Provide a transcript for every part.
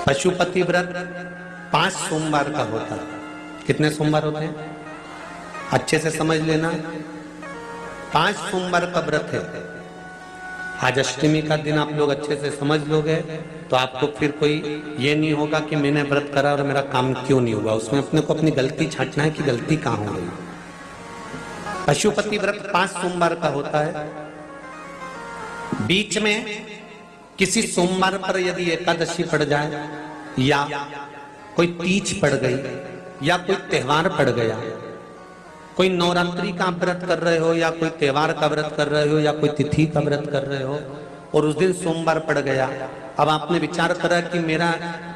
पशुपति व्रत 5 सोमवार का होता है। कितने सोमवार होते हैं अच्छे से समझ लेना। 5 सोमवार का व्रत है। आज अष्टमी का दिन आप लोग अच्छे से समझ लोगे तो आपको फिर कोई ये नहीं होगा कि मैंने व्रत करा और मेरा काम क्यों नहीं हुआ। उसमें अपने को अपनी गलती छांटना है कि गलती कहां हो गई। पशुपति व्रत 5 सोमवार का होता है। बीच में किसी सोमवार पर यदि एकादशी पड़ जाए या कोई तीज पड़ गई या कोई त्योहार पड़ गया, कोई नवरात्रि का व्रत कर रहे हो या कोई त्योहार का व्रत कर रहे हो या कोई तिथि का व्रत कर रहे हो और उस दिन सोमवार पड़ गया, अब आपने विचार करा कि मेरा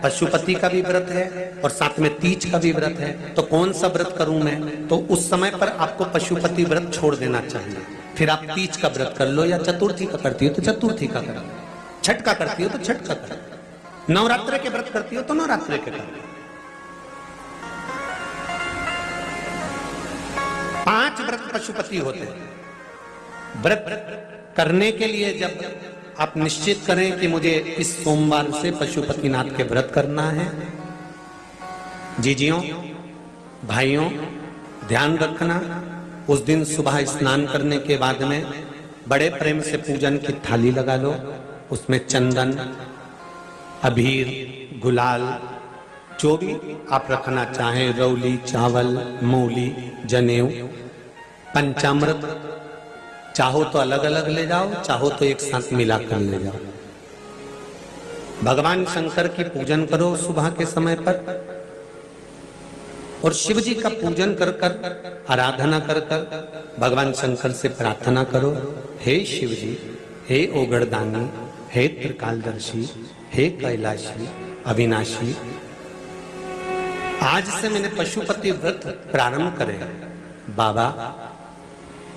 पशुपति का भी व्रत है और साथ में तीज का भी व्रत है, तो कौन सा व्रत करूं मैं। तो उस समय पर आपको पशुपति व्रत छोड़ देना चाहिए। फिर आप तीज का व्रत कर लो या चतुर्थी का करती हो तो चतुर्थी का करो, छठ का करती हो तो छठ का करो, नवरात्रि के व्रत करती हो तो नवरात्रि के करो। 5 व्रत पशुपति होते हैं। व्रत करने के लिए जब आप निश्चित करें कि मुझे इस सोमवार से पशुपतिनाथ के व्रत करना है, जीजियों भाइयों ध्यान रखना, उस दिन सुबह स्नान करने के बाद में बड़े प्रेम से पूजन की थाली लगा लो। उसमें चंदन, अबीर, गुलाल, जो भी आप रखना चाहें, रौली, चावल, मूली, जनेऊ, पंचामृत, चाहो तो अलग अलग ले जाओ, चाहो तो एक साथ मिलाकर ले जाओ। भगवान शंकर की पूजन करो सुबह के समय पर और शिव जी का पूजन कर कर आराधना कर कर भगवान शंकर से प्रार्थना करो, हे शिव जी, हे ओगड़दानी, हे त्रिकालदर्शी, हे कैलाशी, अविनाशी, आज से मैंने पशुपति व्रत प्रारंभ करे। बाबा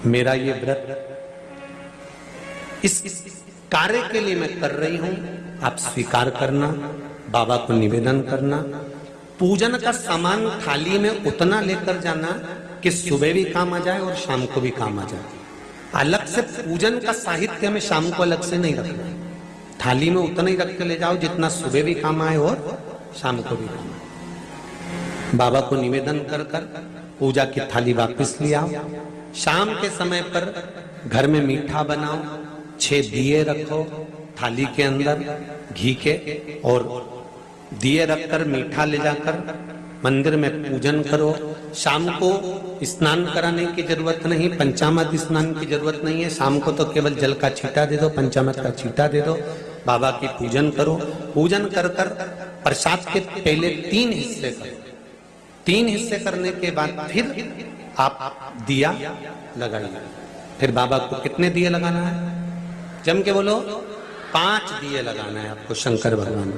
मेरा ये व्रत इस कार्य के लिए मैं कर रही हूं, आप स्वीकार करना। बाबा को निवेदन करना। पूजन का सामान थाली में उतना लेकर जाना कि सुबह भी काम आ जाए और शाम को भी काम आ जाए। अलग से पूजन का साहित्य में शाम को अलग से नहीं रखना, थाली में उतना ही रख के ले जाओ जितना सुबह भी काम आए और शाम को भी काम आए। बाबा को निवेदन कर कर पूजा की थाली वापस ले आओ। शाम के समय पर घर में मीठा बनाओ, 6 दिए रखो थाली के अंदर घी के, और दिए रखकर मीठा ले जाकर मंदिर में पूजन करो। शाम को स्नान कराने की जरूरत नहीं, पंचामृत स्नान की जरूरत नहीं है। शाम को तो केवल जल का छींटा दे दो, पंचामृत का छींटा दे दो। बाबा की पूजन करो। पूजन कर कर प्रसाद के पहले 3 हिस्से करो। 3 हिस्से करने के बाद फिर आप दिया लगाइए। फिर बाबा को कितने दिए लगाना है? जम के बोलो, 5 दिए लगाना है आपको शंकर भगवान को।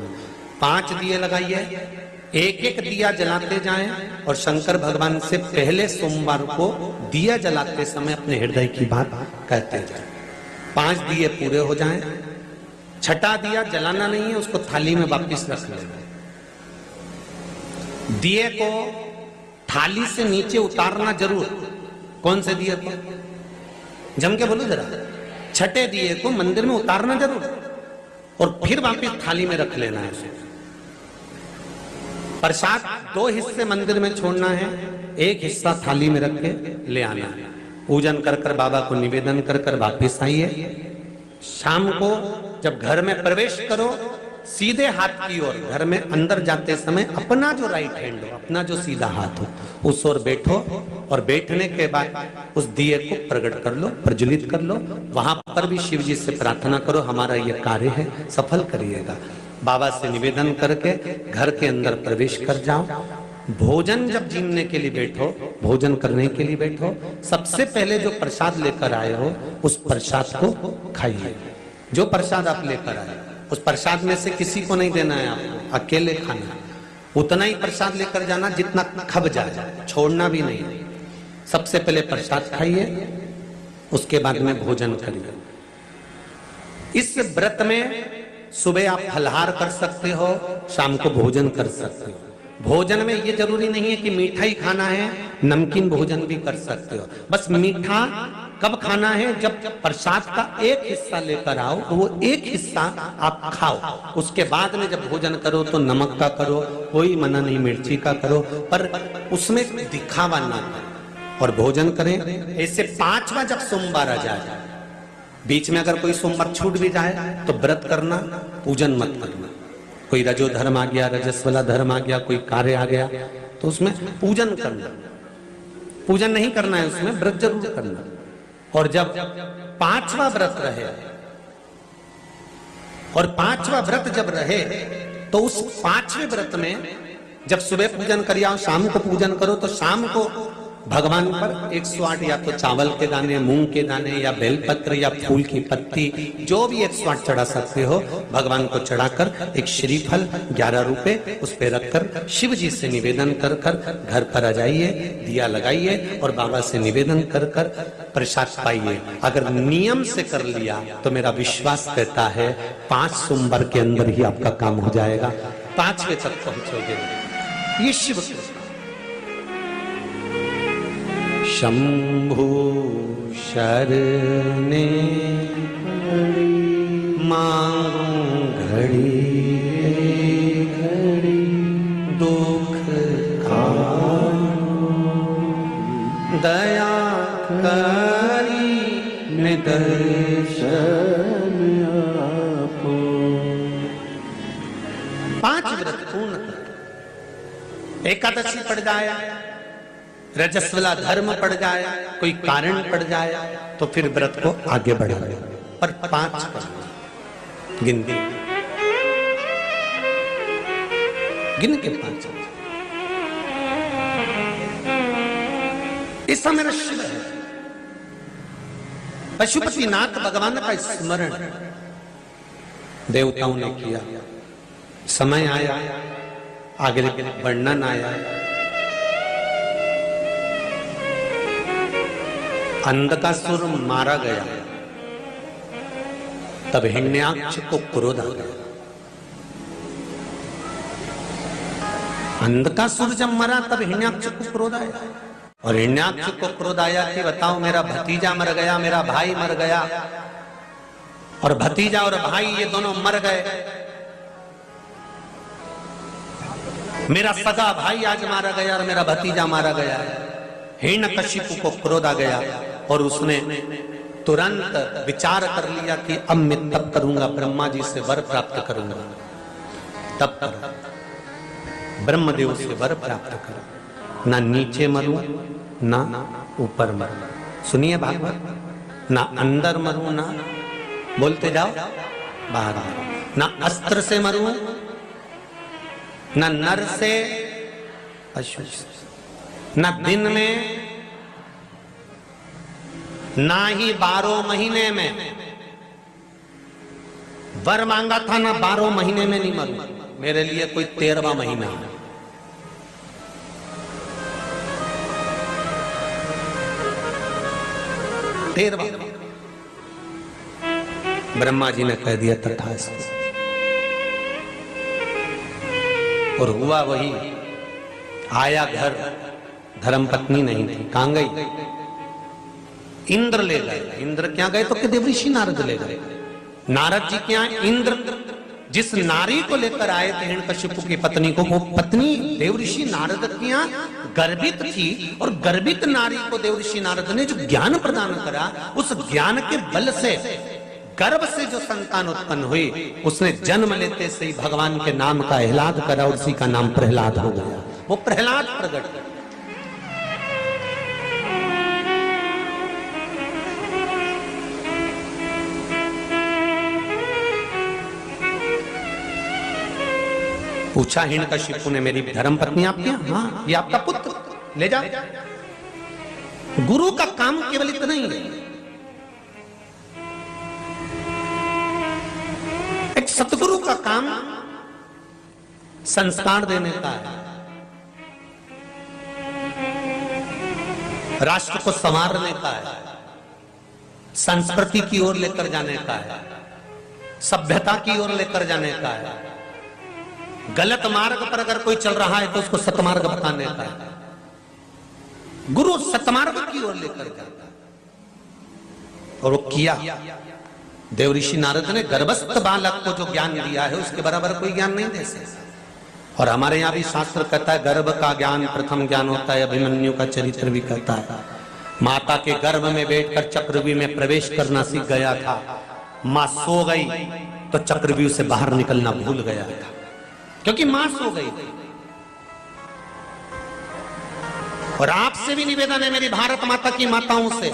5 दिए लगाइए, एक एक दिया जलाते जाएं और शंकर भगवान से पहले सोमवार को दिया जलाते समय अपने हृदय की बात कहते जाएं। 5 दिए पूरे हो जाएं। छठा दिया जलाना नहीं है, उसको थाली में वापस रख लेना। दिए को थाली से नीचे उतारना जरूर। कौन से दिए को? जम के बोलो जरा। छठे दिए को मंदिर में उतारना जरूर और फिर वापस थाली में रख लेना है। प्रसाद 2 हिस्से मंदिर में छोड़ना है, 1 हिस्सा थाली में रख के ले आना है। पूजन कर कर बाबा को निवेदन कर कर वापस आइए। शाम को जब घर में प्रवेश करो, सीधे हाथ की ओर घर में अंदर जाते समय अपना जो राइट हैंड हो, अपना जो सीधा हाथ हो, उस ओर बैठो और बैठने के बाद उस दिए को प्रकट कर लो, प्रज्वलित कर लो। वहां पर भी शिव जी से प्रार्थना करो, हमारा यह कार्य है, सफल करिएगा। बाबा से निवेदन करके घर के अंदर प्रवेश कर जाओ। भोजन जब जीमने के लिए बैठो, भोजन करने के लिए बैठो, सबसे पहले जो प्रसाद लेकर आए हो उस प्रसाद को खाइए। जो प्रसाद आप लेकर आए उस प्रसाद में से किसी को नहीं देना है, आपको अकेले खाना। उतना ही प्रसाद लेकर जाना जितना खब जाए, छोड़ना भी नहीं। सबसे पहले प्रसाद खाइए, उसके बाद में भोजन करिए। इस व्रत में सुबह आप फलहार कर सकते हो, शाम को भोजन कर सकते हो। भोजन में ये जरूरी नहीं है कि मीठा ही खाना है, नमकीन भोजन भी कर सकते हो। बस मीठा कब खाना है, जब प्रसाद का एक हिस्सा लेकर आओ तो वो एक हिस्सा आप खाओ, उसके बाद में जब भोजन करो तो नमक का करो, कोई मना नहीं, मिर्ची का करो, पर उसमें दिखावा ना करो और भोजन करें। ऐसे 5वां जब सोमवार आ जाए, बीच में अगर कोई सोमवार छूट भी जाए तो व्रत करना, पूजन मत करना। कोई रजो धर्म आ गया, रजस वाला धर्म आ गया, कोई कार्य आ गया तो उसमें पूजन करना, पूजन नहीं करना है, उसमें व्रत जरूर करना। और जब 5वां व्रत रहे, और 5वां व्रत जब रहे तो उस 5वें व्रत में जब सुबह पूजन करिए और शाम को पूजन करो, तो शाम को भगवान पर 108 या तो चावल के दाने, मूंग के दाने या बेलपत्र या फूल की पत्ती, जो भी 108 चढ़ा सकते हो भगवान को चढ़ाकर एक श्रीफल 11 रुपए उस पे रखकर शिव जी से निवेदन कर कर घर पर आ जाइए, दिया लगाइए और बाबा से निवेदन कर कर प्रसाद पाइए। अगर नियम से कर लिया तो मेरा विश्वास कहता है 5 सोमवार के अंदर ही आपका काम हो जाएगा, 5वें तक पहुंचोगे। ये शिव शंभु शरणे मांगू घड़ी घड़ी दुख दया करी निदर्शन आपो। 5 व्रत पूर्ण कर, एकादशी पड़ जाए, रजस्वला धर्म पड़ जाए, कोई कारण पड़ जाए तो फिर व्रत को आगे बढ़ाए, पर 5 गिन के 5। ऐसा मेरा शिव है। पशुपतिनाथ भगवान का स्मरण देवताओं ने किया, समय आया, आगे वर्णन आया। अंधकासुर मारा गया, तब हिरण्याक्ष को क्रोध आ गया। अंधकासुर जब मरा तब हिरण्याक्ष को क्रोध आया, और हिरण्याक्ष को क्रोध आया कि बताओ मेरा भतीजा मर गया, मेरा भाई मर गया, और भतीजा और भाई ये दोनों मर गए, मेरा सगा भाई आज मारा गया और मेरा भतीजा मारा गया। हिरण्यकशिपु को क्रोध आ गया और उसने तुरंत विचार कर लिया कि अब मैं तप करूंगा, ब्रह्मा जी से वर प्राप्त करूंगा। तब ब्रह्मदेव से वर प्राप्त करूं, ना नीचे मरूं ना ऊपर मरूं। सुनिए भागवत, ना अंदर मरूं ना, बोलते जाओ, बाहर ना अस्त्र से मरूं ना नर से, पशु से, न दिन में ना ही 12 महीने में। वर मांगा था ना 12 महीने में नहीं मरूं, मेरे लिए कोई 13वां महीना है। ब्रह्मा जी ने कह दिया तथास्तु, और हुआ वही। आया घर, धर्मपत्नी नहीं थी, कहां गई? इंद्र ले गए। इंद्र क्या गए तो देवऋषि नारद ले गए। नारद जी क्या, इंद्र जिस नारी को लेकर आए थे हिरण्यकशिपु की पत्नी को, वो पत्नी देवऋषि नारद की गर्भित थी, और गर्भित नारी को देवऋषि नारद ने जो ज्ञान प्रदान करा, उस ज्ञान के बल से गर्भ से जो संतान उत्पन्न हुई, उसने जन्म लेते से ही भगवान के नाम का आह्लाद करा और उसी का नाम प्रहलाद हो गया। वो प्रहलाद प्रकट। पूछा हिरण्यकशिपु ने, मेरी धर्मपत्नी आपकी? हाँ, ये आपका पुत्र, ले जाओ। गुरु का काम केवल इतना ही है, एक सतगुरु का काम संस्कार देने का है, राष्ट्र को संवारने का है, संस्कृति की ओर लेकर जाने का है, सभ्यता की ओर लेकर जाने का है, गलत मार्ग पर अगर कोई चल रहा है तो उसको सतमार्ग बताने का है। गुरु सतमार्ग की ओर लेकर जाता है, और वो किया। देव ऋषि नारद ने गर्भस्थ बालक को जो ज्ञान दिया है उसके बराबर कोई ज्ञान नहीं दे सकता। और हमारे यहाँ भी शास्त्र कहता है गर्भ का ज्ञान प्रथम ज्ञान होता है, अभिमन्यु का चरित्र भी कहता है। माता के गर्भ में बैठकर चक्रव्यूह में प्रवेश करना सीख गया था, मां सो गई तो चक्रव्यूह से बाहर निकलना भूल गया था, क्योंकि मां सो गई। और आपसे भी निवेदन है मेरी भारत माता की माताओं से,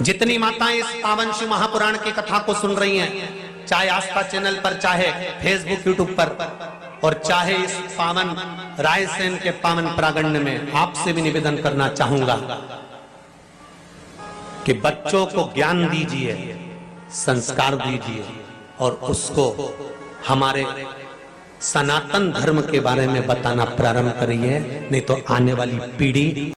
जितनी माताएं इस पावन शिव महापुराण की कथा को सुन रही हैं, चाहे आस्था चैनल पर, चाहे फेसबुक यूट्यूब पर, और चाहे इस पावन रायसेन के पावन प्रांगण में, आपसे भी निवेदन करना चाहूंगा कि बच्चों को ज्ञान दीजिए, संस्कार दीजिए, और उसको हमारे सनातन धर्म के बारे में बताना प्रारंभ करिए, नहीं तो आने वाली पीढ़ी